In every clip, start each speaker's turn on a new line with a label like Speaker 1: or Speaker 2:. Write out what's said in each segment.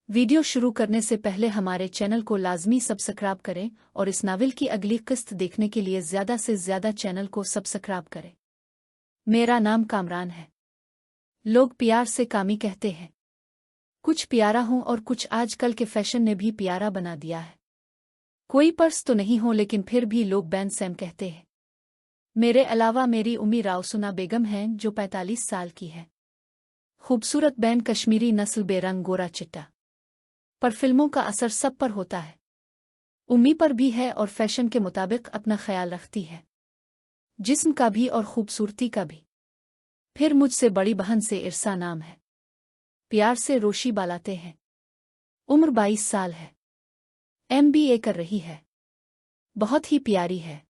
Speaker 1: Video शुरू करने से पहले हमारे चैनल को लाजमी सब्सक्राइब करें और इस नावल की अगली किस्त देखने के लिए ज़्यादा से ज़्यादा चैनल को सब्सक्राइब करें। मेरा नाम कामरान है। लोग प्यार से कामी कहते हैं। कुछ प्यारा हूं और कुछ आजकल के फैशन ने भी प्यारा बना दिया है। कोई पर्स तो नहीं हो लेकिन फिर भी लोग बैन सैम कहते हैं। मेरे अलावा मेरी उम्मी रावसुना बेगम हैं जो 45 साल की है। खूबसूरत बैन कश्मीरी नस्ल बेरंग गोरा चिट्टा। पर फिल्मों का असर सब पर होता है। उम्मी पर भी है और फैशन के मुताबिक अपना ख्याल रखती है, जिस्म का भी और खूबसूरती का भी। फिर मुझसे बड़ी बहन से इरसा नाम है। प्यार से रोशी बालाते हैं। उम्र 22 साल है। MBA कर रही है। बहुत ही प्यारी है।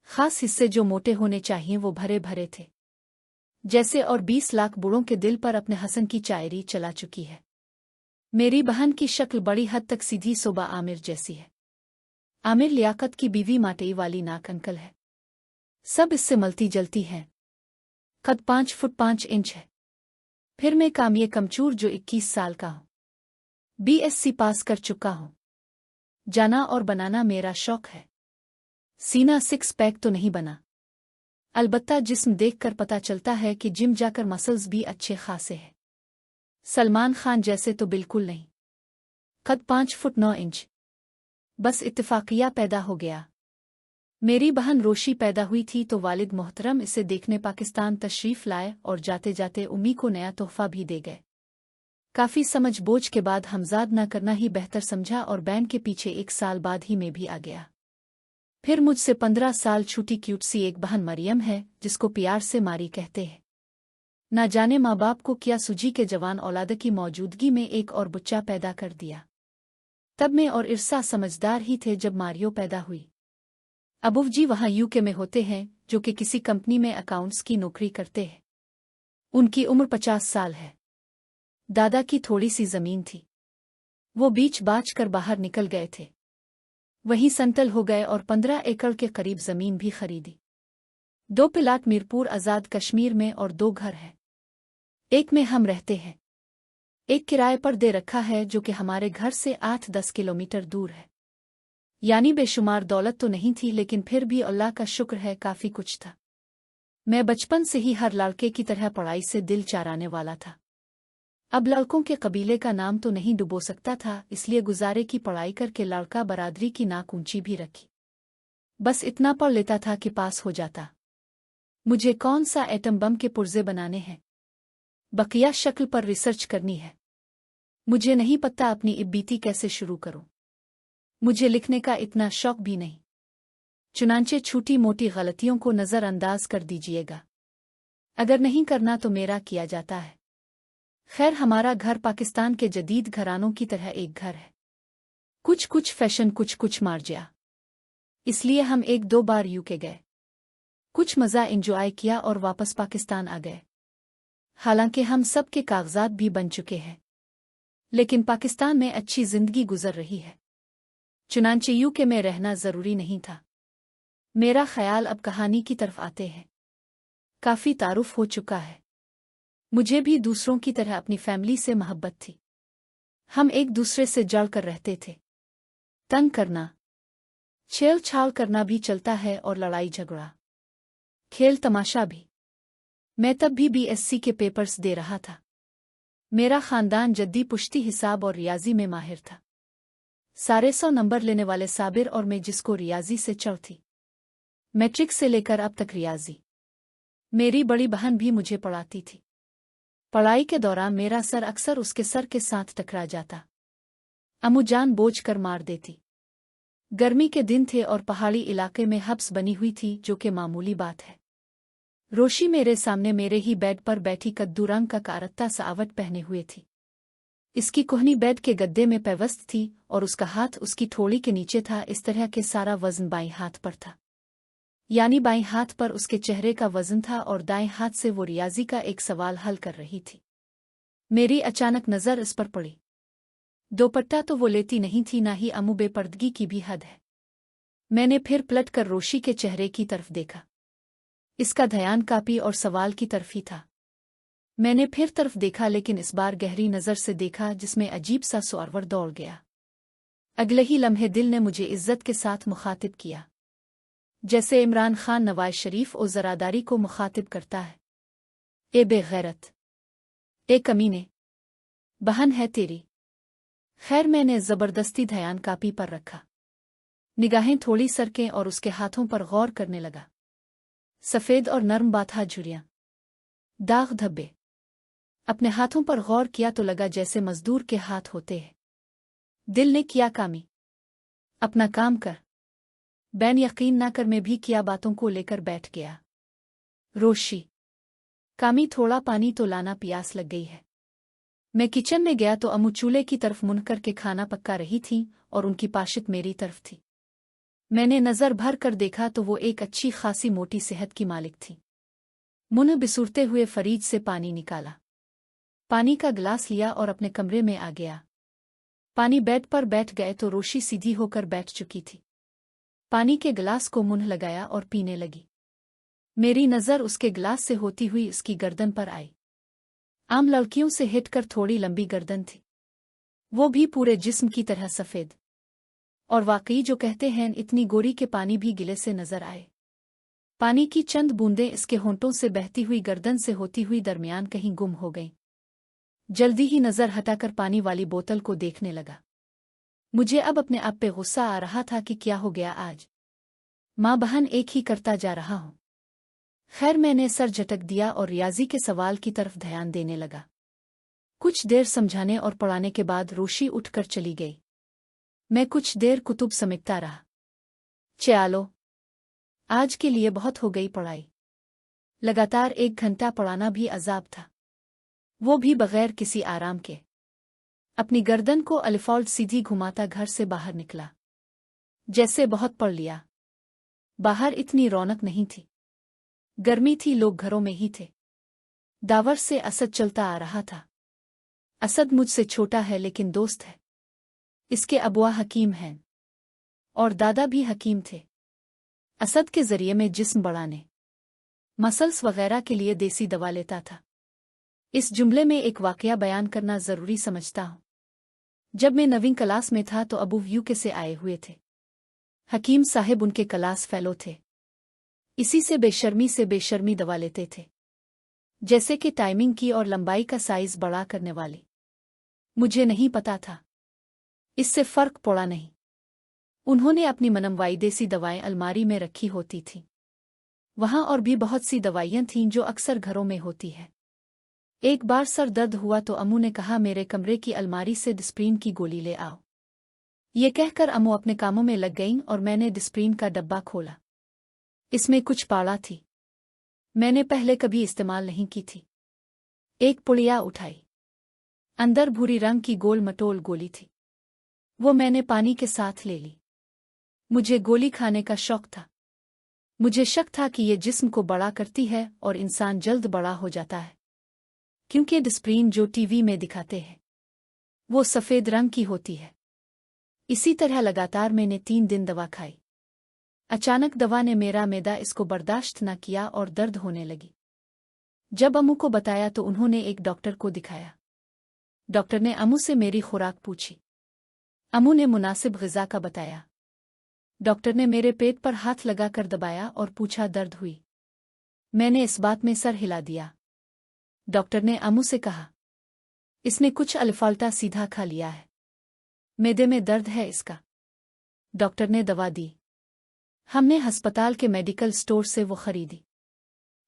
Speaker 1: खास हिस्से जो मोटे होने चाहिए वो भरे भरे थे जैसे, और 20 लाख बूढ़ों के दिल पर अपने हसन की शायरी चला चुकी है। मेरी बहन की शक्ल बड़ी हद तक सीधी सोबा आमिर जैसी है। आमिर लियाकत की बीवी माटेई वाली नाक अंकल है। सब इससे मलती जलती हैं। कद 5 फुट 5 इंच है। फिर मैं कामिये कमचूर जो 21 साल का हूँ। BSc पास कर चुका हूँ। जाना और बनाना मेरा शौक है। सीना 6 पैक तो नहीं बना, अलबत्ता जिस्म देखकर पता चलता है कि जिम जाकर मसल्स भी अच्छे खासे हैं। सलमान खान जैसे तो बिल्कुल नहीं। कद 5 फुट 9 इंच। बस इत्तेफाकिया पैदा हो गया। मेरी बहन रोशी पैदा हुई थी तो वालिद मोहतरम इसे देखने पाकिस्तान तशरीफ लाए और जाते जाते उम्मी को नया तोहफा भी दे गए। काफ़ी समझ बोझ के बाद हमजाद न करना ही बेहतर समझा और बैन के पीछे 1 साल बाद ही मैं भी आ गया। फिर मुझसे 15 साल छूटी क्यूट सी एक बहन मरियम है जिसको प्यार से मारी कहते हैं। ना जाने माँ बाप को क्या सूझी के जवान औलाद की मौजूदगी में एक और बच्चा पैदा कर दिया। तब मैं और इरसा समझदार ही थे जब मारियो पैदा हुई। अबूफ जी वहाँ UK में होते हैं जो कि किसी कंपनी में अकाउंट्स की नौकरी करते हैं। उनकी उम्र 50 साल है। दादा की थोड़ी सी जमीन थी, वो बीच बाच कर बाहर निकल गए थे। वहीं संतल हो गए और 15 एकड़ के करीब जमीन भी खरीदी। 2 प्लाट मीरपुर आज़ाद कश्मीर में और 2 घर हैं। एक में हम रहते हैं, एक किराए पर दे रखा है जो कि हमारे घर से 8-10 किलोमीटर दूर है। यानी बेशुमार दौलत तो नहीं थी लेकिन फिर भी अल्लाह का शुक्र है काफ़ी कुछ था। मैं बचपन से ही हर लड़के की तरह पढ़ाई से दिल चाराने वाला था। अब लड़कों के कबीले का नाम तो नहीं डुबो सकता था, इसलिए गुजारे की पढ़ाई करके लड़का बरादरी की नाक ऊंची भी रखी। बस इतना पढ़ लेता था कि पास हो जाता। मुझे कौन सा एटम बम के पुर्जे बनाने हैं, बकिया शक्ल पर रिसर्च करनी है। मुझे नहीं पता अपनी इब्बीती कैसे शुरू करूं। मुझे लिखने का इतना शौक भी नहीं। चुनांचे छोटी मोटी गलतियों को नज़रअंदाज कर दीजिएगा। अगर नहीं करना तो मेरा किया जाता है। खैर, हमारा घर पाकिस्तान के जदीद घरानों की तरह एक घर है। कुछ कुछ फैशन, कुछ कुछ मार्जिया। इसलिए हम 1-2 बार UK गए, कुछ मज़ा एंजॉय किया और वापस पाकिस्तान आ गए। हालांकि हम सब के कागजात भी बन चुके हैं, लेकिन पाकिस्तान में अच्छी जिंदगी गुजर रही है। चुनांचे UK में रहना ज़रूरी नहीं था। मेरा ख्याल अब कहानी की तरफ आते हैं। काफ़ी तारुफ हो चुका है। मुझे भी दूसरों की तरह अपनी फैमिली से मोहब्बत थी। हम एक दूसरे से जड़ कर रहते थे। तंग करना, छेड़ छाड़ करना भी चलता है और लड़ाई झगड़ा, खेल तमाशा भी। मैं तब भी BSc के पेपर्स दे रहा था। मेरा खानदान जद्दी पुश्ती हिसाब और रियाजी में माहिर था। सारे 100 नंबर लेने वाले साबिर और मैं जिसको रियाजी से चढ़ थी। मैट्रिक से लेकर अब तक रियाजी। मेरी बड़ी बहन भी मुझे पढ़ाती थी। पढ़ाई के दौरान मेरा सर अक्सर उसके सर के साथ टकरा जाता। अम्मू जान बोझ कर मार देती। गर्मी के दिन थे और पहाड़ी इलाके में हब्स बनी हुई थी जो कि मामूली बात है। रोशी मेरे सामने मेरे ही बेड पर बैठी कद्दू रंग का कारत्ता सावट पहने हुए थी। इसकी कोहनी बेड के गद्दे में पेवस्त थी और उसका हाथ उसकी थोड़ी के नीचे था। इस तरह के सारा वजन बाईं हाथ पर था, यानी बाईं हाथ पर उसके चेहरे का वजन था और दाएं हाथ से वो रियाजी का एक सवाल हल कर रही थी। मेरी अचानक नज़र इस पर पड़ी। दोपट्टा तो वो लेती नहीं थी, ना ही अम्मू बेपर्दगी की भी हद है। मैंने फिर पलट कर रोशी के चेहरे की तरफ देखा। इसका ध्यान कापी और सवाल की तरफ ही था। मैंने फिर तरफ देखा, लेकिन इस बार गहरी नज़र से देखा जिसमें अजीब सा सौरवर दौड़ गया। अगले ही लम्हे दिल ने मुझे इज्जत के साथ मुखातिब किया, जैसे इमरान खान नवाज शरीफ और ज़रादारी को मुखातिब करता है। ए बेगैरत, ए कमीने, बहन है तेरी। खैर, मैंने ज़बरदस्ती ध्यान कापी पर रखा, निगाहें थोड़ी सरकें और उसके हाथों पर गौर करने लगा। सफ़ेद और नर्म बाथा झुर्रियाँ, दाग धब्बे। अपने हाथों पर गौर किया तो लगा जैसे मजदूर के हाथ होते हैं। दिल ने किया कामी, अपना काम कर। बैन यकीन ना कर मैं भी किया बातों को लेकर बैठ गया। रोशी, कामी थोड़ा पानी तो लाना, प्यास लग गई है। मैं किचन में गया तो अम्मू चूल्हे की तरफ मुड़ कर के खाना पका रही थीं और उनकी पाशित मेरी तरफ थी। मैंने नज़र भर कर देखा तो वो एक अच्छी खासी मोटी सेहत की मालिक थी। मुंह बिसूरते हुए फरीज से पानी निकाला, पानी का गिलास लिया और अपने कमरे में आ गया। पानी बेड पर बैठ गए तो रोशी सीधी होकर बैठ चुकी थी। पानी के गिलास को मुंह लगाया और पीने लगी। मेरी नज़र उसके गिलास से होती हुई उसकी गर्दन पर आई। आम लड़कियों से हिटकर थोड़ी लंबी गर्दन थी, वो भी पूरे जिस्म की तरह सफ़ेद। और वाकई जो कहते हैं, इतनी गोरी के पानी भी गिले से नजर आए। पानी की चंद बूंदें इसके होंठों से बहती हुई गर्दन से होती हुई दरमियान कहीं गुम हो गईं। जल्दी ही नज़र हटाकर पानी वाली बोतल को देखने लगा। मुझे अब अपने आप पे गुस्सा आ रहा था कि क्या हो गया आज, माँ बहन एक ही करता जा रहा हूँ। खैर, मैंने सर झटक दिया और रियाजी के सवाल की तरफ ध्यान देने लगा। कुछ देर समझाने और पढ़ाने के बाद रोशी उठकर चली गई। मैं कुछ देर कुतुब समेटता रहा। चलो, आज के लिए बहुत हो गई पढ़ाई। लगातार 1 घंटा पढ़ाना भी अजाब था, वो भी बगैर किसी आराम के। अपनी गर्दन को अलिफॉल्ट सीधी घुमाता घर से बाहर निकला, जैसे बहुत पढ़ लिया। बाहर इतनी रौनक नहीं थी, गर्मी थी, लोग घरों में ही थे। दावर से असद चलता आ रहा था। असद मुझसे छोटा है लेकिन दोस्त है। इसके अबुआ हकीम हैं और दादा भी हकीम थे। असद के जरिए में जिस्म बढ़ाने, मसल्स वगैरह के लिए देसी दवा लेता था। इस जुमले में एक वाकया बयान करना जरूरी समझता हूँ। जब मैं 9वीं क्लास में था तो अबू यूके से आए हुए थे। हकीम साहिब उनके क्लास फेलो थे। इसी से बेशर्मी दवा लेते थे, जैसे कि टाइमिंग की और लंबाई का साइज बड़ा करने वाली। मुझे नहीं पता था, इससे फर्क पड़ा नहीं। उन्होंने अपनी मनमवाई देसी दवाएं अलमारी में रखी होती थीं। वहां और भी बहुत सी दवाइयां थीं जो अक्सर घरों में होती है। एक बार सर दर्द हुआ तो अम्मू ने कहा, मेरे कमरे की अलमारी से डिस्प्रिन की गोली ले आओ। ये कहकर अम्मू अपने कामों में लग गईं और मैंने डिस्प्रिन का डब्बा खोला। इसमें कुछ पाला थी, मैंने पहले कभी इस्तेमाल नहीं की थी। एक पुड़िया उठाई, अंदर भूरी रंग की गोल मटोल गोली थी। वो मैंने पानी के साथ ले ली। मुझे गोली खाने का शौक था। मुझे शक था कि ये जिस्म को बड़ा करती है और इंसान जल्द बड़ा हो जाता है, क्योंकि डिस्प्रिन जो टीवी में दिखाते हैं वो सफ़ेद रंग की होती है। इसी तरह लगातार मैंने 3 दिन दवा खाई। अचानक दवा ने मेरा मैदा इसको बर्दाश्त न किया और दर्द होने लगी। जब अम्मू को बताया तो उन्होंने एक डॉक्टर को दिखाया। डॉक्टर ने अम्मू से मेरी खुराक पूछी। अम्मू ने मुनासिब ग़िज़ा का बताया। डॉक्टर ने मेरे पेट पर हाथ लगाकर दबाया और पूछा, दर्द हुई? मैंने इस बात में सर हिला दिया। डॉक्टर ने अम्मू से कहा, इसने कुछ अल्फाल्टा सीधा खा लिया है, मैदे में दर्द है इसका। डॉक्टर ने दवा दी। हमने अस्पताल के मेडिकल स्टोर से वो खरीदी।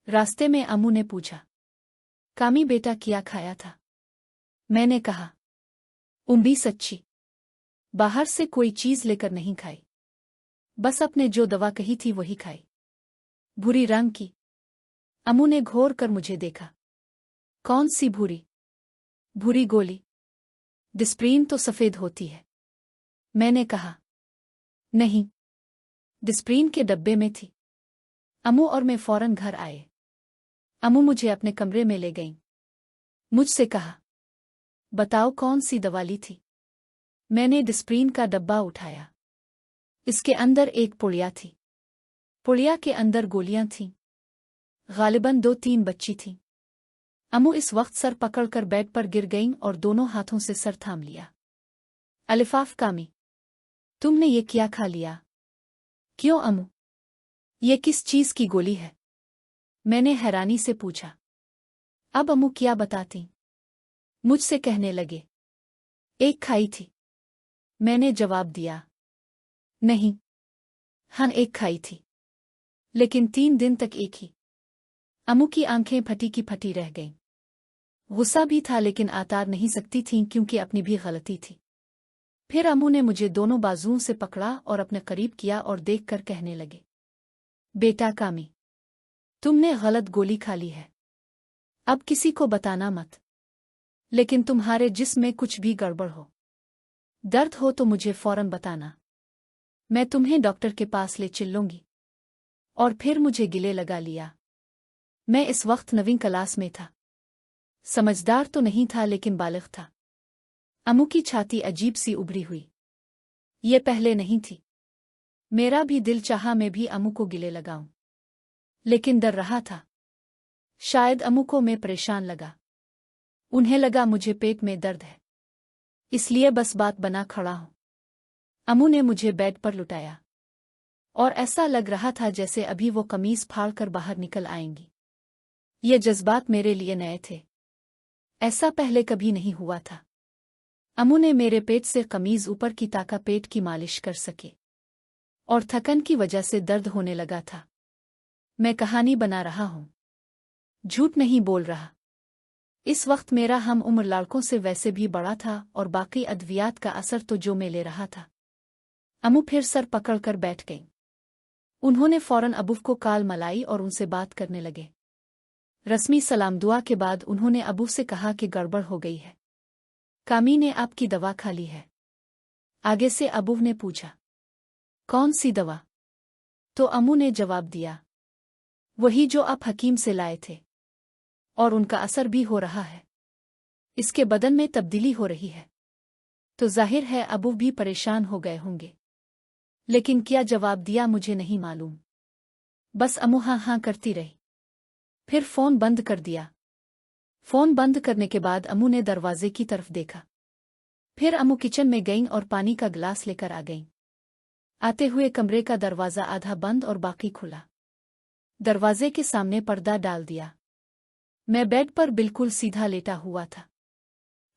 Speaker 1: रास्ते में अम्मू ने पूछा, कामी बेटा क्या खाया था? मैंने कहा, उम्बी सच्ची, बाहर से कोई चीज लेकर नहीं खाई, बस अपने जो दवा कही थी वही खाई। भूरी रंग की। अम्मू ने घोर कर मुझे देखा। कौन सी भूरी? भूरी गोली। डिस्प्रिन तो सफेद होती है। मैंने कहा, नहीं, डिस्प्रिन के डब्बे में थी। अम्मू और मैं फौरन घर आए। अम्मू मुझे अपने कमरे में ले गईं। मुझसे कहा, बताओ कौन सी दवा ली थी? मैंने डिस्प्रिन का डब्बा उठाया। इसके अंदर एक पुड़िया थी। पुड़िया के अंदर गोलियां थीं। गालिबन 2-3 बच्ची थीं। अम्मू इस वक्त सर पकड़कर बेड पर गिर गईं और दोनों हाथों से सर थाम लिया। अलिफाफ कामी, तुमने ये क्या खा लिया? क्यों अम्मू? ये किस चीज की गोली है? मैंने हैरानी से पूछा। अब अम्मू क्या बताती? मुझसे कहने लगे, एक खाई थी। मैंने जवाब दिया, नहीं। हाँ, एक खाई थी, लेकिन 3 दिन तक एक ही। अम्मू की आंखें फटी की फटी रह गईं। गुस्सा भी था लेकिन आतार नहीं सकती थीं क्योंकि अपनी भी गलती थी। फिर अम्मू ने मुझे दोनों बाजुओं से पकड़ा और अपने करीब किया और देखकर कहने लगे, बेटा कामी, तुमने गलत गोली खा ली है। अब किसी को बताना मत, लेकिन तुम्हारे जिस्म में कुछ भी गड़बड़ हो, दर्द हो तो मुझे फौरन बताना। मैं तुम्हें डॉक्टर के पास ले चलूंगी। और फिर मुझे गिले लगा लिया। मैं इस वक्त 9वीं क्लास में था। समझदार तो नहीं था लेकिन बालिग था। अम्मू की छाती अजीब सी उभरी हुई। ये पहले नहीं थी। मेरा भी दिल चाहा मैं भी अम्मू को गिले लगाऊं, लेकिन डर रहा था। शायद अम्मू को मैं परेशान लगा। उन्हें लगा मुझे पेट में दर्द है, इसलिए बस बात बना खड़ा हूं। अम्मू ने मुझे बेड पर लुटाया और ऐसा लग रहा था जैसे अभी वो कमीज फाड़कर बाहर निकल आएंगी। ये जज्बात मेरे लिए नए थे। ऐसा पहले कभी नहीं हुआ था। अम्मू ने मेरे पेट से कमीज ऊपर की ताका पेट की मालिश कर सके और थकन की वजह से दर्द होने लगा था। मैं कहानी बना रहा हूं, झूठ नहीं बोल रहा। इस वक्त मेरा हम उम्र लड़कों से वैसे भी बड़ा था और बाकी अद्वियात का असर तो जो मैं ले रहा था। अम्मू फिर सर पकड़कर बैठ गई। उन्होंने फौरन अबू को काल मलाई और उनसे बात करने लगे। रस्मी सलाम दुआ के बाद उन्होंने अबू से कहा कि गड़बड़ हो गई है। कामी ने आपकी दवा खा ली है? आगे से अबू ने पूछा। कौन सी दवा? तो अम्मू ने जवाब दिया, वही जो आप हकीम से लाए थे, और उनका असर भी हो रहा है। इसके बदन में तब्दीली हो रही है। तो जाहिर है अबू भी परेशान हो गए होंगे, लेकिन क्या जवाब दिया मुझे नहीं मालूम। बस अम्मू हाँ हाँ करती रही। फिर फोन बंद कर दिया। फोन बंद करने के बाद अम्मू ने दरवाजे की तरफ देखा। फिर अम्मू किचन में गईं और पानी का गिलास लेकर आ गईं। आते हुए कमरे का दरवाजा आधा बंद और बाकी खुला। दरवाजे के सामने पर्दा डाल दिया। मैं बेड पर बिल्कुल सीधा लेटा हुआ था।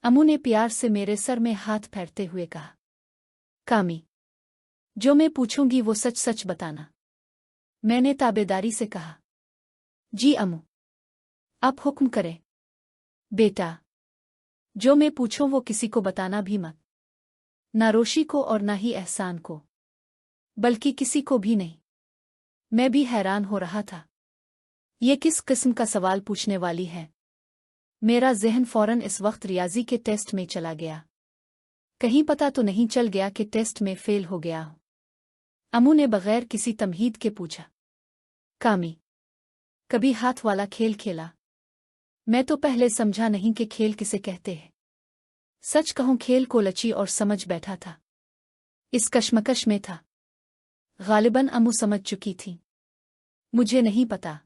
Speaker 1: अम्मू ने प्यार से मेरे सर में हाथ फेरते हुए कहा, कामी, जो मैं पूछूंगी वो सच सच बताना। मैंने ताबेदारी से कहा, जी अम्मू, आप हुक्म करें। बेटा, जो मैं पूछूं वो किसी को बताना भी मत, ना रोशी को और ना ही एहसान को, बल्कि किसी को भी नहीं। मैं भी हैरान हो रहा था। ये किस किस्म का सवाल पूछने वाली है? मेरा ज़हन फौरन इस वक्त रियाजी के टेस्ट में चला गया। कहीं पता तो नहीं चल गया कि टेस्ट में फेल हो गया हूं। अम्मू ने बगैर किसी तमहीद के पूछा, कामी, कभी हाथ वाला खेल खेला? मैं तो पहले समझा नहीं कि खेल किसे कहते हैं। सच कहूं खेल को लची और समझ बैठा था। इस कश्मकश में था। गालिबन अम्मू समझ चुकी थी। मुझे नहीं पता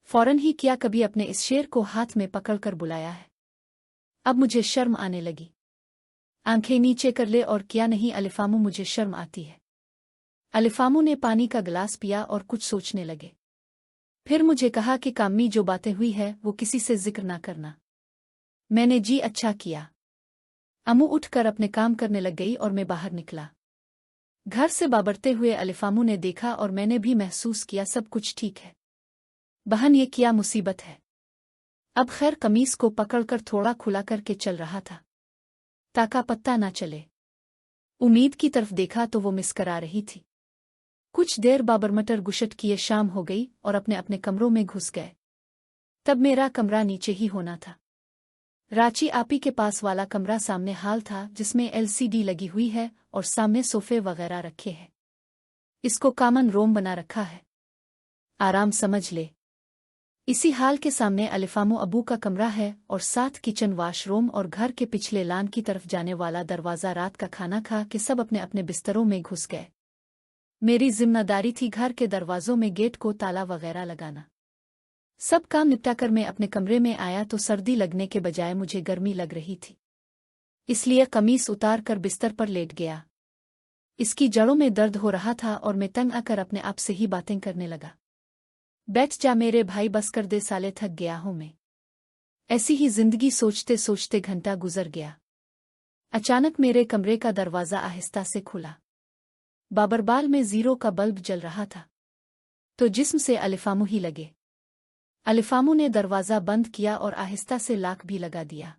Speaker 1: फौरन ही क्या कभी अपने इस शेर को हाथ में पकड़कर बुलाया है। अब मुझे शर्म आने लगी। आंखें नीचे कर ले और क्या नहीं अलिफामू, मुझे शर्म आती है। अलिफामू ने पानी का गिलास पिया और कुछ सोचने लगे। फिर मुझे कहा कि कामी, जो बातें हुई है वो किसी से जिक्र ना करना। मैंने जी अच्छा किया। अम्मू उठकर अपने काम करने लग गई और मैं बाहर निकला। घर से बाबरते हुए अलिफामू ने देखा और मैंने भी महसूस किया सब कुछ ठीक है। बहन, ये क्या मुसीबत है? अब खैर कमीज को पकड़कर थोड़ा खुला करके चल रहा था ताका पत्ता ना चले। उम्मीद की तरफ देखा तो वो मुस्करा रही थी। कुछ देर बाबरमटर गुशट किए शाम हो गई और अपने अपने कमरों में घुस गए। तब मेरा कमरा नीचे ही होना था। रांची आपी के पास वाला कमरा सामने हाल था जिसमें एलसीडी लगी हुई है और सामने सोफे वगैरह रखे हैं। इसको कॉमन रूम बना रखा है। आराम समझ ले। इसी हाल के सामने अलिफामू अबू का कमरा है और साथ किचन, वाशरूम और घर के पिछले लान की तरफ जाने वाला दरवाज़ा। रात का खाना खा के सब अपने अपने बिस्तरों में घुस गए। मेरी जिम्मेदारी थी घर के दरवाज़ों में गेट को ताला वगैरह लगाना। सब काम निपटाकर मैं अपने कमरे में आया तो सर्दी लगने के बजाय मुझे गर्मी लग रही थी। इसलिए कमीज उतार कर बिस्तर पर लेट गया। इसकी जड़ों में दर्द हो रहा था और मैं तंग आकर अपने आप से ही बातें करने लगा। बैठ जा मेरे भाई, बस कर दे साले, थक गया हूं मैं। ऐसी ही जिंदगी सोचते सोचते घंटा गुजर गया। अचानक मेरे कमरे का दरवाज़ा आहिस्ता से खुला। बाबरबाल में जीरो का बल्ब जल रहा था तो जिस्म से अलिफामू ही लगे। अलिफामू ने दरवाज़ा बंद किया और आहिस्ता से लाक भी लगा दिया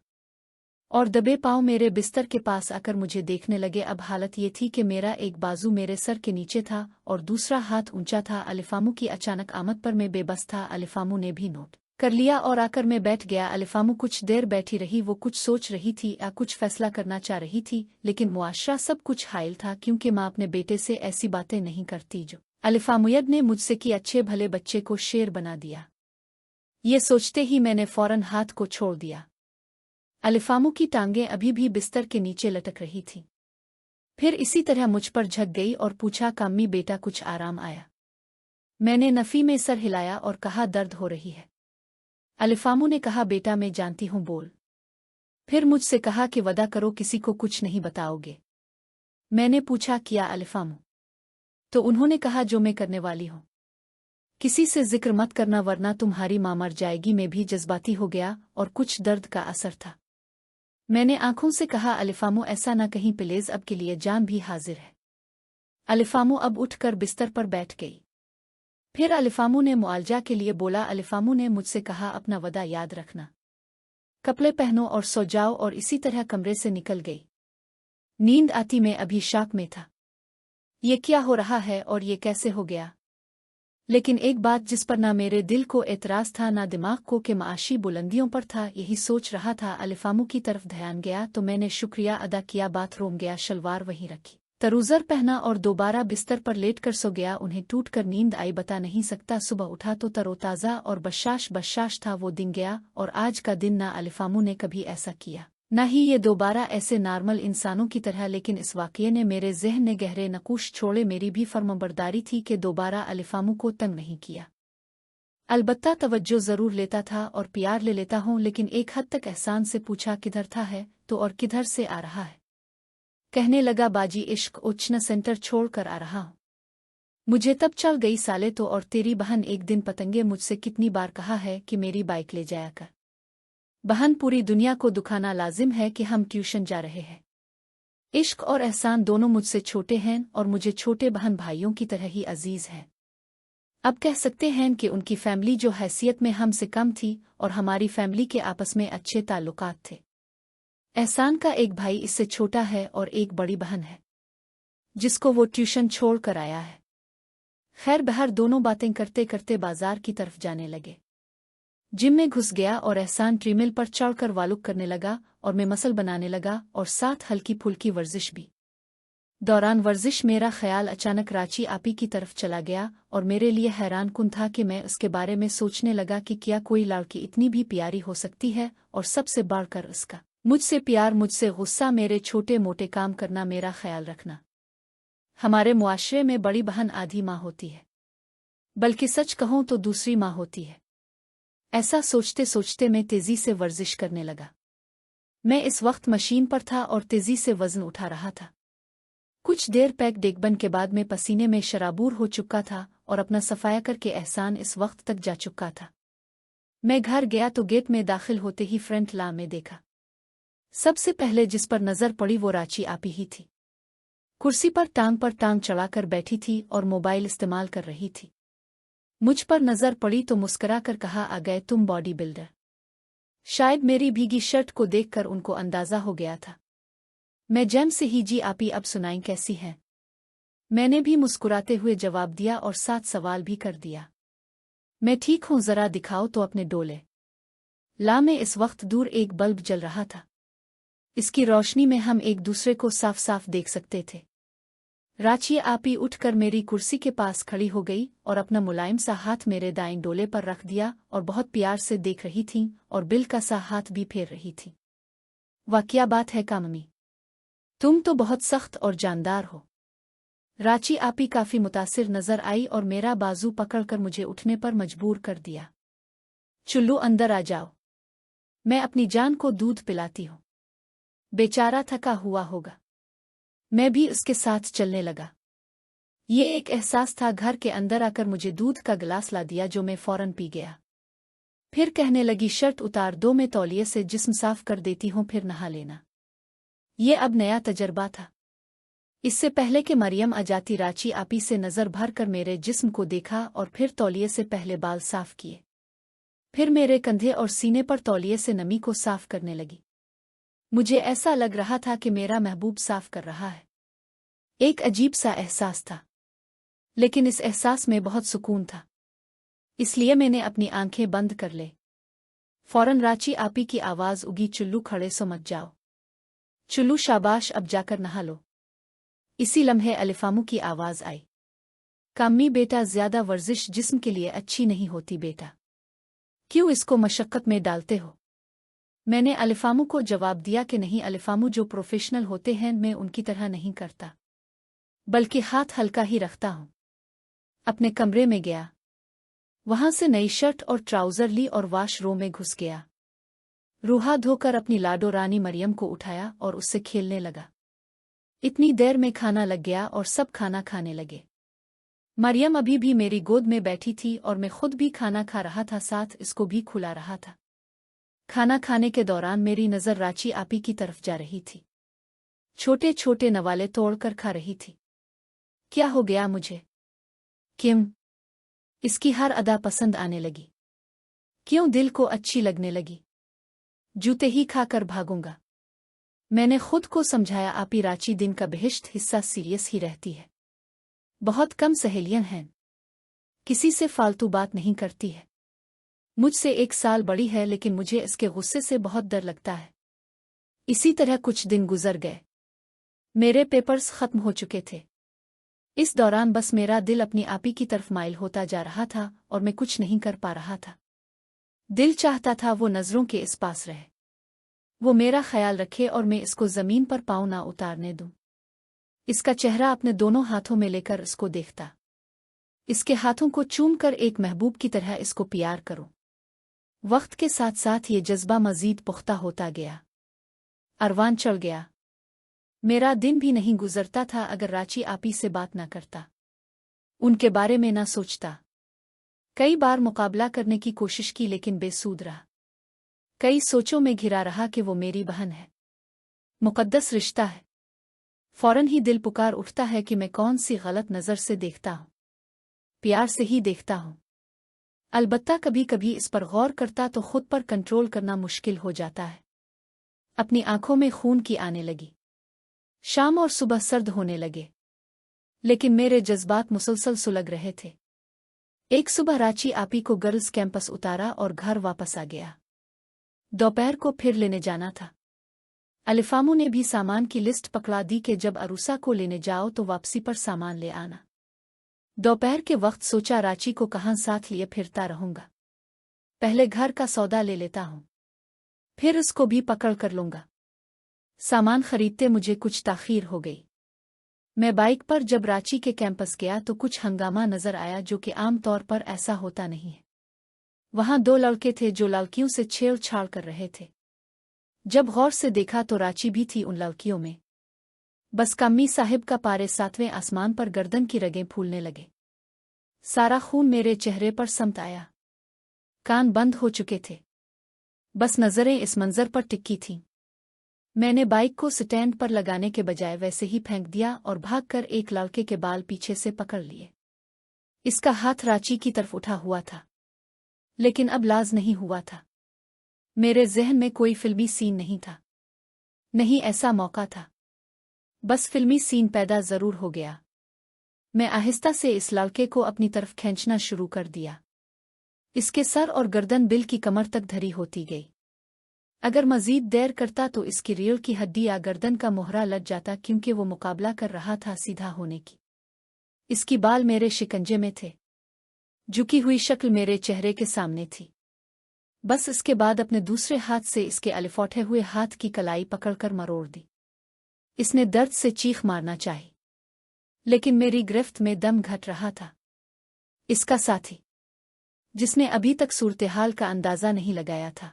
Speaker 1: और दबे पांव मेरे बिस्तर के पास आकर मुझे देखने लगे। अब हालत ये थी कि मेरा एक बाजू मेरे सर के नीचे था और दूसरा हाथ ऊंचा था। अलिफामू की अचानक आमद पर मैं बेबस था। अलिफामू ने भी नोट कर लिया और आकर मैं बैठ गया। अलिफामू कुछ देर बैठी रही। वो कुछ सोच रही थी या कुछ फैसला करना चाह रही थी, लेकिन मुआशरा सब कुछ हायल था क्योंकि माँ अपने बेटे से ऐसी बातें नहीं करती जो अलिफामुयद ने मुझसे की अच्छे भले बच्चे को शेर बना दिया। ये सोचते ही मैंने फौरन हाथ को छोड़ दिया। अलिफामू की टांगें अभी भी बिस्तर के नीचे लटक रही थीं। फिर इसी तरह मुझ पर झक गई और पूछा, काम्मी बेटा कुछ आराम आया? मैंने नफ़ी में सर हिलाया और कहा, दर्द हो रही है। अलिफामू ने कहा, बेटा मैं जानती हूँ, बोल। फिर मुझसे कहा कि वदा करो किसी को कुछ नहीं बताओगे। मैंने पूछा, किया अलिफामू? तो उन्होंने कहा, जो मैं करने वाली हूँ। किसी से जिक्र मत करना वरना तुम्हारी माँ मर जाएगी। मैं भी जज्बाती हो गया और कुछ दर्द का असर था। मैंने आंखों से कहा, अलिफामू ऐसा ना कहीं प्लीज, अब के लिए जान भी हाजिर है। अलिफामू अब उठकर बिस्तर पर बैठ गई। फिर अलिफामू ने मुआलजा के लिए बोला। अलिफामू ने मुझसे कहा, अपना वदा याद रखना, कपड़े पहनो और सो जाओ, और इसी तरह कमरे से निकल गई। नींद आती मैं अभी शाक में था। ये क्या हो रहा है और ये कैसे हो गया? लेकिन एक बात जिस पर ना मेरे दिल को एतराज़ था ना दिमाग को, कि माशी बुलंदियों पर था, यही सोच रहा था। अलिफामू की तरफ ध्यान गया तो मैंने शुक्रिया अदा किया। बाथरूम गया, शलवार वहीं रखी, तरूज़र पहना और दोबारा बिस्तर पर लेट कर सो गया। उन्हें टूट कर नींद आई, बता नहीं सकता। सुबह उठा तो तरोताज़ा और बशाश था। वो दिन गया और आज का दिन ना अलिफामू ने कभी ऐसा किया, न ही ये दोबारा ऐसे नॉर्मल इंसानों की तरह। लेकिन इस वाक़ये ने मेरे ज़हन में गहरे नकूश छोड़े। मेरी भी फर्मबरदारी थी कि दोबारा अलिफामू को तंग नहीं किया। अलबत्ता तवज्जो ज़रूर लेता था और प्यार ले लेता हूँ, लेकिन एक हद तक एहसान से पूछा, किधर था है तो, और किधर से आ रहा है? कहने लगा, बाजी इश्क उच्चना सेंटर छोड़ कर आ रहा हूँ। मुझे तब चल गई, साले तो और तेरी बहन एक दिन पतंगे मुझसे कितनी बार कहा है कि मेरी बाइक ले जाया कर। बहन, पूरी दुनिया को दुखाना लाजिम है कि हम ट्यूशन जा रहे हैं। इश्क और एहसान दोनों मुझसे छोटे हैं और मुझे छोटे बहन भाइयों की तरह ही अजीज हैं। अब कह सकते हैं कि उनकी फैमिली जो हैसियत में हमसे कम थी और हमारी फैमिली के आपस में अच्छे ताल्लुकात थे। एहसान का एक भाई इससे छोटा है और एक बड़ी बहन है जिसको वो ट्यूशन छोड़ कर आया है। खैर बहर, दोनों बातें करते करते बाजार की तरफ जाने लगे। जिम में घुस गया और एहसान ट्रीमिल पर चढ़कर वालुक करने लगा और मैं मसल बनाने लगा और साथ हल्की फुल्की वर्जिश भी। दौरान वर्जिश मेरा ख्याल अचानक रांची आपी की तरफ चला गया और मेरे लिए हैरान कुन था कि मैं उसके बारे में सोचने लगा कि क्या कोई लड़की इतनी भी प्यारी हो सकती है, और सबसे बढ़कर उसका मुझसे प्यार, मुझसे गुस्सा, मेरे छोटे मोटे काम करना, मेरा ख्याल रखना। हमारे मुआशरे में बड़ी बहन आधी माँ होती है, बल्कि सच कहूँ तो दूसरी माँ होती है। ऐसा सोचते सोचते मैं तेजी से वर्जिश करने लगा। मैं इस वक्त मशीन पर था और तेजी से वजन उठा रहा था। कुछ देर पैक डेगबन के बाद मैं पसीने में शराबूर हो चुका था और अपना सफाया करके एहसान इस वक्त तक जा चुका था। मैं घर गया तो गेट में दाखिल होते ही फ्रंट ला में देखा। सबसे पहले जिस पर नजर पड़ी वो रांची आपी ही थी। कुर्सी पर टांग चढ़ाकर बैठी थी और मोबाइल इस्तेमाल कर रही थी। मुझ पर नजर पड़ी तो मुस्कुरा कर कहा, आ गए तुम बॉडी बिल्डर। शायद मेरी भीगी शर्ट को देखकर उनको अंदाजा हो गया था। मैं जैम से ही, जी आपी अब सुनाई कैसी है? मैंने भी मुस्कुराते हुए जवाब दिया और साथ सवाल भी कर दिया। मैं ठीक हूँ, जरा दिखाओ तो अपने डोले। ला में इस वक्त दूर एक बल्ब जल रहा था। इसकी रोशनी में हम एक दूसरे को साफ साफ देख सकते थे। रांची आपी उठकर मेरी कुर्सी के पास खड़ी हो गई और अपना मुलायम सा हाथ मेरे दाएं डोले पर रख दिया और बहुत प्यार से देख रही थी और बिल का सा हाथ भी फेर रही थी। वाह क्या बात है काममी, तुम तो बहुत सख्त और जानदार हो। रांची आपी काफी मुतासिर नजर आई और मेरा बाजू पकड़कर मुझे उठने पर मजबूर कर दिया। चुल्लू अंदर आ जाओ, मैं अपनी जान को दूध पिलाती हूँ। बेचारा थका हुआ होगा। मैं भी उसके साथ चलने लगा। ये एक एहसास था घर के अंदर आकर मुझे दूध का गिलास ला दिया जो मैं फौरन पी गया। फिर कहने लगी शर्ट उतार दो, मैं तौलिए से जिस्म साफ कर देती हूँ, फिर नहा लेना। ये अब नया तजर्बा था। इससे पहले कि मरियम आ जाती, रांची आपी से नजर भर कर मेरे जिस्म को देखा और फिर तौलिए से पहले बाल साफ किए। फिर मेरे कंधे और सीने पर तौलिए से नमी को साफ करने लगी। मुझे ऐसा लग रहा था कि मेरा महबूब साफ कर रहा है। एक अजीब सा एहसास था, लेकिन इस एहसास में बहुत सुकून था। इसलिए मैंने अपनी आंखें बंद कर ले। फौरन रांची आपी की आवाज उगी, चुल्लू खड़े सो मत जाओ। चुल्लू शाबाश, अब जाकर नहा लो। इसी लम्हे अलिफामू की आवाज आई, काम्मी बेटा, ज्यादा वर्जिश जिस्म के लिए अच्छी नहीं होती बेटा, क्यों इसको मशक्कत में डालते हो? मैंने अलिफामू को जवाब दिया कि नहीं अलिफामू, जो प्रोफेशनल होते हैं मैं उनकी तरह नहीं करता, बल्कि हाथ हल्का ही रखता हूं। अपने कमरे में गया, वहां से नई शर्ट और ट्राउजर ली और वॉशरूम में घुस गया। रूहा धोकर अपनी लाडो रानी मरियम को उठाया और उससे खेलने लगा। इतनी देर में खाना लग गया और सब खाना खाने लगे। मरियम अभी भी मेरी गोद में बैठी थी और मैं खुद भी खाना खा रहा था, साथ इसको भी खुला रहा था। खाना खाने के दौरान मेरी नज़र रांची आपी की तरफ जा रही थी। छोटे छोटे नवाले तोड़कर खा रही थी। क्या हो गया मुझे? किम इसकी हर अदा पसंद आने लगी। क्यों दिल को अच्छी लगने लगी। जूते ही खाकर भागूंगा। मैंने खुद को समझाया, आपी रांची दिन का बेहिश्त हिस्सा सीरियस ही रहती है। बहुत कम सहेलियां हैं, किसी से फालतू बात नहीं करती है। मुझसे 1 साल बड़ी है, लेकिन मुझे इसके गुस्से से बहुत डर लगता है। इसी तरह कुछ दिन गुजर गए। मेरे पेपर्स खत्म हो चुके थे। इस दौरान बस मेरा दिल अपनी आपी की तरफ माइल होता जा रहा था और मैं कुछ नहीं कर पा रहा था। दिल चाहता था वो नजरों के इस पास रहे, वो मेरा ख्याल रखे और मैं इसको जमीन पर पाँव ना उतारने दूं। इसका चेहरा अपने दोनों हाथों में लेकर इसको देखता, इसके हाथों को चूम कर एक महबूब की तरह इसको प्यार करूं। वक्त के साथ साथ ये जज्बा मजीद पुख्ता होता गया। अरवान चढ़ गया। मेरा दिन भी नहीं गुजरता था अगर रांची आपी से बात ना करता, उनके बारे में ना सोचता। कई बार मुकाबला करने की कोशिश की, लेकिन बेसूद रहा। कई सोचों में घिरा रहा कि वो मेरी बहन है, मुकद्दस रिश्ता है। फौरन ही दिल पुकार उठता है कि मैं कौन सी गलत नज़र से देखता हूं। प्यार से ही देखता हूं। अलबत्ता कभी कभी इस पर गौर करता तो खुद पर कंट्रोल करना मुश्किल हो जाता है। अपनी आंखों में खून की आने लगी। शाम और सुबह सर्द होने लगे, लेकिन मेरे जज्बात मुसलसल सुलग रहे थे। एक सुबह रांची आपी को गर्ल्स कैंपस उतारा और घर वापस आ गया। दोपहर को फिर लेने जाना था। अलिफामू ने भी सामान की लिस्ट पकड़ा दी कि जब अरूसा को लेने जाओ तो वापसी पर सामान ले आना। दोपहर के वक्त सोचा रांची को कहाँ साथ लिए फिरता रहूंगा, पहले घर का सौदा ले लेता हूं, फिर उसको भी पकड़ कर लूंगा। सामान खरीदते मुझे कुछ ताखीर हो गई। मैं बाइक पर जब रांची के कैंपस गया तो कुछ हंगामा नजर आया, जो कि आम तौर पर ऐसा होता नहीं है। वहां 2 लड़के थे जो लड़कियों से छेड़छाड़ कर रहे थे। जब गौर से देखा तो रांची भी थी उन लड़कियों में। बस कम्मी साहिब का पारे 7वें आसमान पर गर्दन की रगें फूलने लगे। सारा खून मेरे चेहरे पर समत आया। कान बंद हो चुके थे, बस नजरें इस मंजर पर टिकी थीं। मैंने बाइक को स्टैंड पर लगाने के बजाय वैसे ही फेंक दिया और भागकर एक लड़के के बाल पीछे से पकड़ लिए। इसका हाथ रांची की तरफ उठा हुआ था, लेकिन अब लाज नहीं हुआ था। मेरे ज़हन में कोई फिल्मी सीन नहीं था, नहीं ऐसा मौका था। बस फिल्मी सीन पैदा जरूर हो गया। मैं आहिस्ता से इस लड़के को अपनी तरफ खींचना शुरू कर दिया। इसके सर और गर्दन बिल की कमर तक धरी होती गई। अगर मजीद देर करता तो इसकी रीढ़ की हड्डी या गर्दन का मोहरा लग जाता, क्योंकि वो मुकाबला कर रहा था सीधा होने की। इसकी बाल मेरे शिकंजे में थे, झुकी हुई शक्ल मेरे चेहरे के सामने थी। बस इसके बाद अपने दूसरे हाथ से इसके अलिफौटे हुए हाथ की कलाई पकड़कर मरोड़ दी। इसने दर्द से चीख मारना चाही, लेकिन मेरी गिरफ्त में दम घट रहा था। इसका साथी जिसने अभी तक सूरत-ए-हाल का अंदाजा नहीं लगाया था।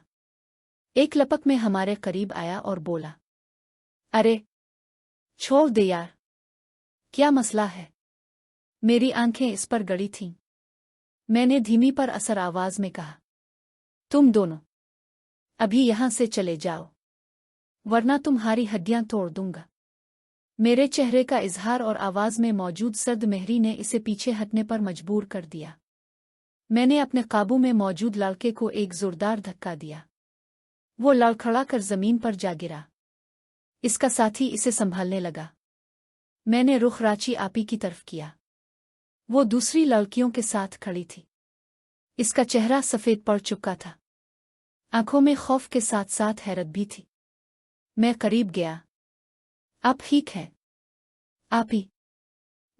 Speaker 1: एक लपक में हमारे करीब आया और बोला, अरे छोड़ दे यार, क्या मसला है? मेरी आंखें इस पर गड़ी थीं। मैंने धीमी पर असर आवाज में कहा, तुम दोनों अभी यहां से चले जाओ, वरना तुम्हारी हड्डियां तोड़ दूंगा। मेरे चेहरे का इजहार और आवाज में मौजूद सर्द मेहरी ने इसे पीछे हटने पर मजबूर कर दिया। मैंने अपने काबू में मौजूद लड़के को एक जोरदार धक्का दिया। वो लड़खड़ा कर जमीन पर जा गिरा। इसका साथी इसे संभालने लगा। मैंने रुख राची आपी की तरफ किया। वो दूसरी लड़कियों के साथ खड़ी थी। इसका चेहरा सफेद पड़ चुका था। आंखों में खौफ के साथ साथ हैरत भी थी। मैं करीब गया। आप ठीक हैं आपी?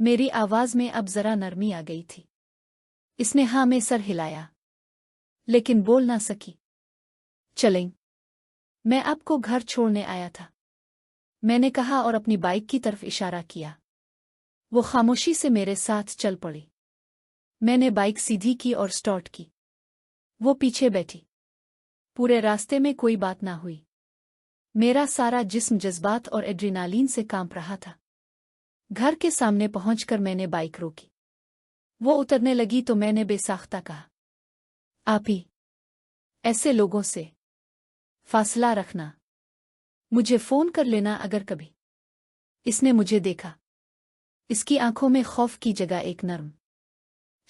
Speaker 1: मेरी आवाज में अब जरा नरमी आ गई थी। इसने हाँ में सर हिलाया, लेकिन बोल ना सकी। चलें, मैं आपको घर छोड़ने आया था, मैंने कहा और अपनी बाइक की तरफ इशारा किया। वो खामोशी से मेरे साथ चल पड़ी। मैंने बाइक सीधी की और स्टार्ट की। वो पीछे बैठी। पूरे रास्ते में कोई बात ना हुई। मेरा सारा जिस्म जज्बात और एड्रेनालीन से कांप रहा था। घर के सामने पहुंचकर मैंने बाइक रोकी। वो उतरने लगी तो मैंने बेसाख्ता कहा, आपी, ऐसे लोगों से फासला रखना। मुझे फोन कर लेना अगर कभी। इसने मुझे देखा। इसकी आंखों में खौफ की जगह एक नर्म,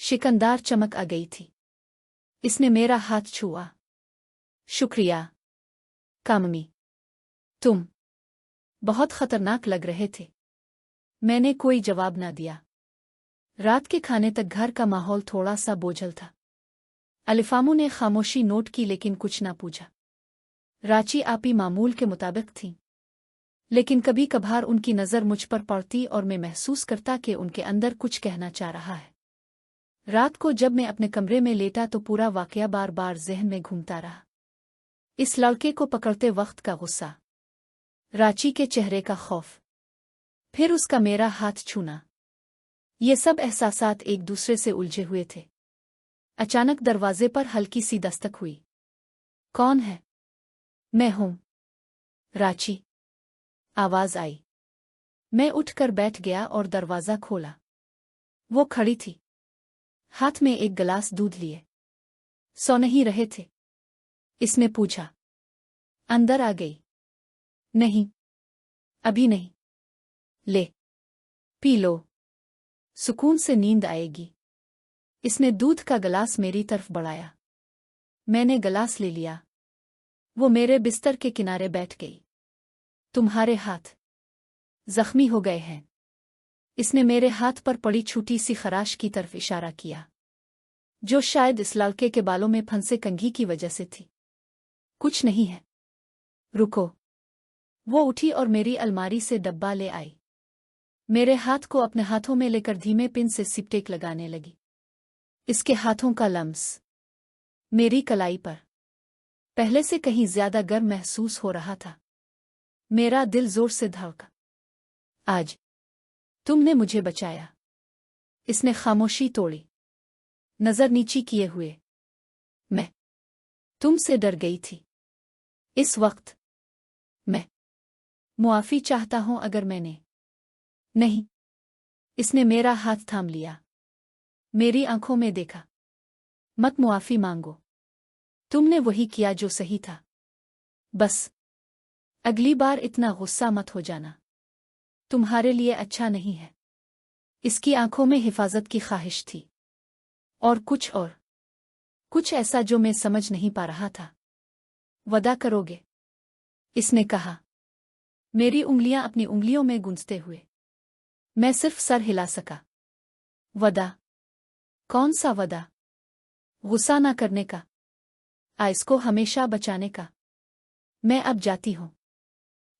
Speaker 1: शिकंदार चमक आ गई थी। इसने मेरा हाथ छुआ। शुक्रिया काममी, तुम बहुत खतरनाक लग रहे थे। मैंने कोई जवाब ना दिया। रात के खाने तक घर का माहौल थोड़ा सा बोझल था। अलिफामू ने खामोशी नोट की लेकिन कुछ ना पूछा। राची आपी मामूल के मुताबिक थी, लेकिन कभी कभार उनकी नज़र मुझ पर पड़ती और मैं महसूस करता कि उनके अंदर कुछ कहना चाह रहा है। रात को जब मैं अपने कमरे में लेटा तो पूरा वाकया बार बार ज़हन में घूमता रहा। इस लड़के को पकड़ते वक्त का गुस्सा, राची के चेहरे का खौफ, फिर उसका मेरा हाथ छूना, ये सब एहसासात एक दूसरे से उलझे हुए थे। अचानक दरवाजे पर हल्की सी दस्तक हुई। कौन है? मैं हूं, राची, आवाज आई। मैं उठकर बैठ गया और दरवाजा खोला। वो खड़ी थी, हाथ में एक गिलास दूध लिए। सो नहीं रहे थे? इसने पूछा। अंदर आ गई? नहीं, अभी नहीं। ले, पी लो, सुकून से नींद आएगी। इसने दूध का गिलास मेरी तरफ बढ़ाया। मैंने गिलास ले लिया। वो मेरे बिस्तर के किनारे बैठ गई। तुम्हारे हाथ जख्मी हो गए हैं। इसने मेरे हाथ पर पड़ी छोटी सी खराश की तरफ इशारा किया, जो शायद इस लड़के के बालों में फंसे कंघी की वजह से थी। कुछ नहीं है, रुको। वो उठी और मेरी अलमारी से डब्बा ले आई। मेरे हाथ को अपने हाथों में लेकर धीमे पिन से सिपटेक लगाने लगी। इसके हाथों का लम्स मेरी कलाई पर पहले से कहीं ज्यादा गर्म महसूस हो रहा था। मेरा दिल जोर से धड़का। आज तुमने मुझे बचाया। इसने खामोशी तोड़ी, नजर नीची किए हुए। मैं तुमसे डर गई थी। इस वक्त मैं मुआफी चाहता हूं अगर मैंने। नहीं। इसने मेरा हाथ थाम लिया, मेरी आंखों में देखा। मत मुआफी मांगो, तुमने वही किया जो सही था। बस अगली बार इतना गुस्सा मत हो जाना, तुम्हारे लिए अच्छा नहीं है। इसकी आंखों में हिफाजत की ख्वाहिश थी, और कुछ ऐसा जो मैं समझ नहीं पा रहा था। वदा करोगे? इसने कहा, मेरी उंगलियां अपनी उंगलियों में गूंजते हुए। मैं सिर्फ सर हिला सका। वदा? कौन सा वदा? गुस्सा ना करने का, आइस को हमेशा बचाने का। मैं अब जाती हूं,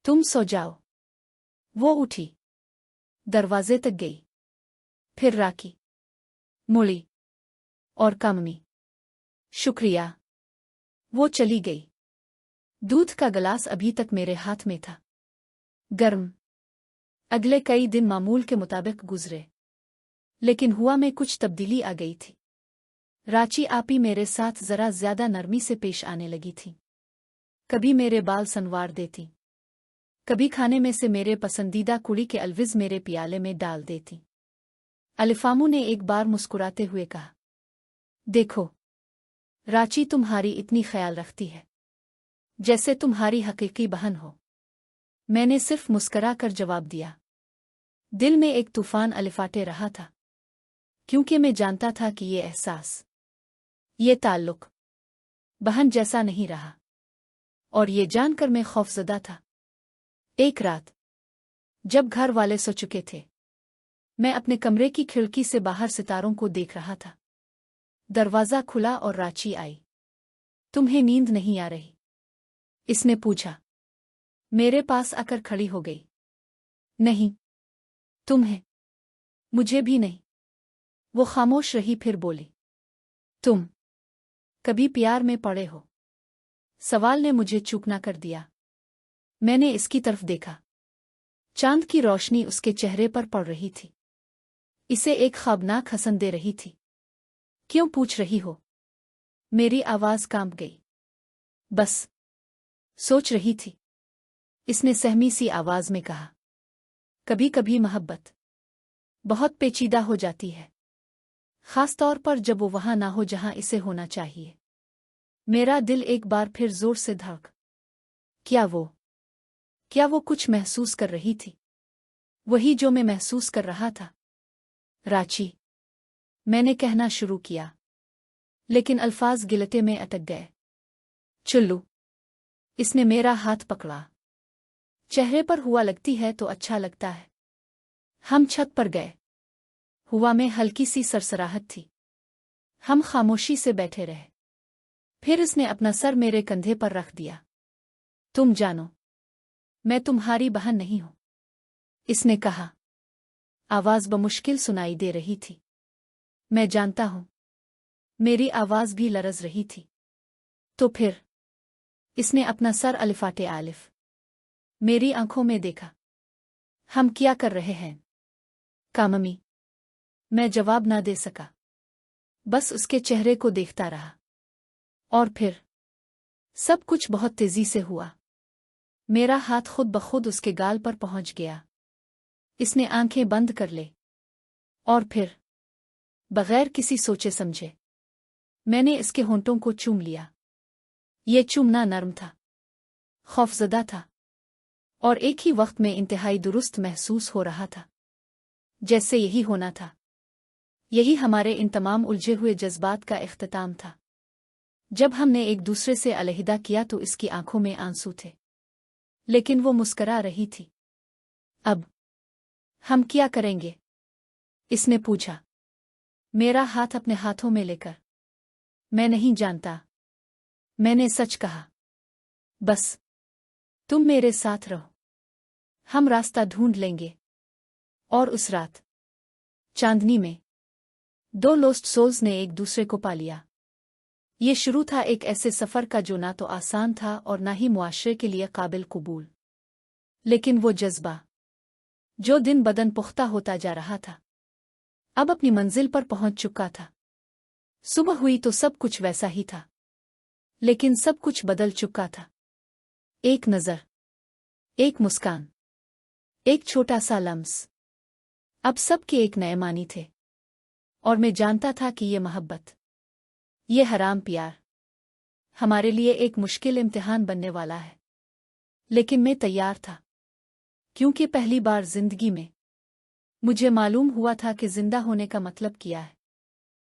Speaker 1: तुम सो जाओ। वो उठी, दरवाजे तक गई, फिर राखी, मुड़ी और कममी, शुक्रिया। वो चली गई। दूध का गिलास अभी तक मेरे हाथ में था, गर्म। अगले कई दिन मामूल के मुताबिक गुजरे, लेकिन हुआ में कुछ तब्दीली आ गई थी। राची आपी मेरे साथ जरा ज्यादा नरमी से पेश आने लगी थी। कभी मेरे बाल संवार देती, कभी खाने में से मेरे पसंदीदा कुड़ी के अलविज मेरे पियाले में डाल देती। अलिफामू ने एक बार मुस्कुराते हुए कहा, देखो राची तुम्हारी इतनी ख्याल रखती है जैसे तुम्हारी हकीकी बहन हो। मैंने सिर्फ मुस्करा कर जवाब दिया। दिल में एक तूफान अलिफाटे रहा था, क्योंकि मैं जानता था कि ये एहसास, ये ताल्लुक बहन जैसा नहीं रहा, और ये जानकर मैं खौफजदा था। एक रात जब घर वाले सो चुके थे, मैं अपने कमरे की खिड़की से बाहर सितारों को देख रहा था। दरवाज़ा खुला और राची आई। तुम्हें नींद नहीं आ रही? इसने पूछा। मेरे पास आकर खड़ी हो गई। नहीं। तुम्हें? मुझे भी नहीं। वो खामोश रही, फिर बोली, तुम कभी प्यार में पड़े हो? सवाल ने मुझे चूप ना कर दिया। मैंने इसकी तरफ देखा। चांद की रोशनी उसके चेहरे पर पड़ रही थी, इसे एक ख्वाबनाक हसन दे रही थी। क्यों पूछ रही हो? मेरी आवाज कांप गई। बस सोच रही थी, इसने सहमी सी आवाज में कहा। कभी कभी मोहब्बत बहुत पेचीदा हो जाती है, खास तौर पर जब वो वहां ना हो जहां इसे होना चाहिए। मेरा दिल एक बार फिर जोर से धड़क। क्या वो कुछ महसूस कर रही थी? वही जो मैं महसूस कर रहा था। राची, मैंने कहना शुरू किया, लेकिन अल्फाज गिलते में अटक गए। चुल्लू, इसने मेरा हाथ पकड़ा। चेहरे पर हुआ लगती है तो अच्छा लगता है। हम छत पर गए। हुआ में हल्की सी सरसराहट थी। हम खामोशी से बैठे रहे। फिर इसने अपना सर मेरे कंधे पर रख दिया। तुम जानो, मैं तुम्हारी बहन नहीं हूं, इसने कहा। आवाज बमुश्किल सुनाई दे रही थी। मैं जानता हूं। मेरी आवाज भी लरज रही थी। तो फिर? इसने अपना सर अलिफाटे आलिफ मेरी आंखों में देखा। हम क्या कर रहे हैं? काममी। मैं जवाब ना दे सका, बस उसके चेहरे को देखता रहा। और फिर सब कुछ बहुत तेजी से हुआ। मेरा हाथ खुद ब खुद उसके गाल पर पहुंच गया। इसने आंखें बंद कर ले, और फिर बगैर किसी सोचे समझे मैंने इसके होंठों को चूम लिया। ये चूमना नर्म था, खौफजदा था, और एक ही वक्त में इंतहाई दुरुस्त महसूस हो रहा था। जैसे यही होना था। यही हमारे इन तमाम उलझे हुए जज्बात का इख्तिताम था। जब हमने एक दूसरे से अलहदा किया तो इसकी आंखों में आंसू थे, लेकिन वो मुस्करा रही थी। अब हम क्या करेंगे? इसने पूछा, मेरा हाथ अपने हाथों में लेकर। मैं नहीं जानता, मैंने सच कहा। बस तुम मेरे साथ रहो, हम रास्ता ढूंढ लेंगे। और उस रात चांदनी में दो लोस्ट सोल्स ने एक दूसरे को पा लिया। ये शुरू था एक ऐसे सफर का जो ना तो आसान था और ना ही मुआशरे के लिए काबिल कबूल, लेकिन वो जज्बा जो दिन बदन पुख्ता होता जा रहा था, अब अपनी मंजिल पर पहुंच चुका था। सुबह हुई तो सब कुछ वैसा ही था, लेकिन सब कुछ बदल चुका था। एक नजर, एक मुस्कान, एक छोटा सा लम्स, अब सब के एक नए मानी थे। और मैं जानता था कि ये मोहब्बत, ये हराम प्यार हमारे लिए एक मुश्किल इम्तिहान बनने वाला है। लेकिन मैं तैयार था, क्योंकि पहली बार जिंदगी में मुझे मालूम हुआ था कि जिंदा होने का मतलब क्या है।